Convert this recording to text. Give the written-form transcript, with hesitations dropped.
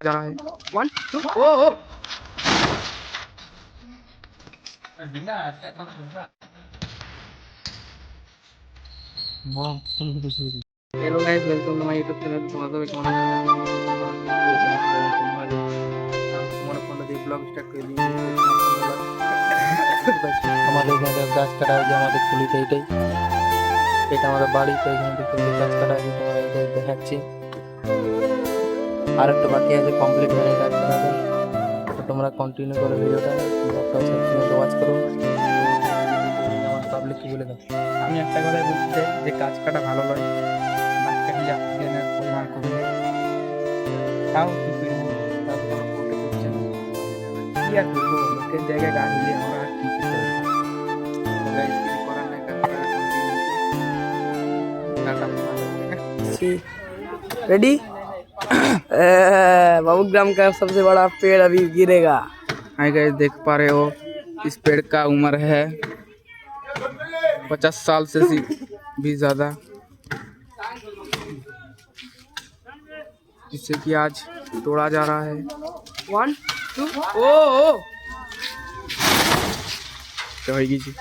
जा रहा है। 1 2 oh hello guys, welcome to my YouTube channel. তোমাদের কেমন তোমার ফোন দিয়ে ব্লগ স্টার্ট করে দিই। আমাদের এখানে গাছ কাটা হয়েছে আমাদের খুলিতে, এটা আমাদের বাড়ি। তো এখানে দেখতে গাছ কাটা হয়েছে, তোমার এটাই দেখাচ্ছি। আর একটা বাকি আছে, কমপ্লিট হয়ে গাছ কাটাটা। তো তোমরা কন্টিনিউ করো ভিডিওটা, ওয়াচ করো। আমার পাবলিককে বলে দাও। আমি একটা কথাই বলতে চাই যে গাছ কাটা ভালো নয়, গাছ কাটলে অক্সিজেনের পরিমাণ কমে যায়। তাও কি করবো, তাও কোনো করতে করছে না। কি আর করবো, লোকের জায়গায় গাছ দিলে আমরা আর কি করতে পারি। গাছ কিছু করার নাই, গাছ কাটা continue। रेडी। बाबूग्राम का सबसे बड़ा पेड़ अभी गिरेगा। हाय गाइस, देख पा रहे हो इस पेड़ का उम्र है 50 साल से भी ज़्यादा, जिससे कि आज तोड़ा जा रहा है। 1 2 ओ क्या होगी जी।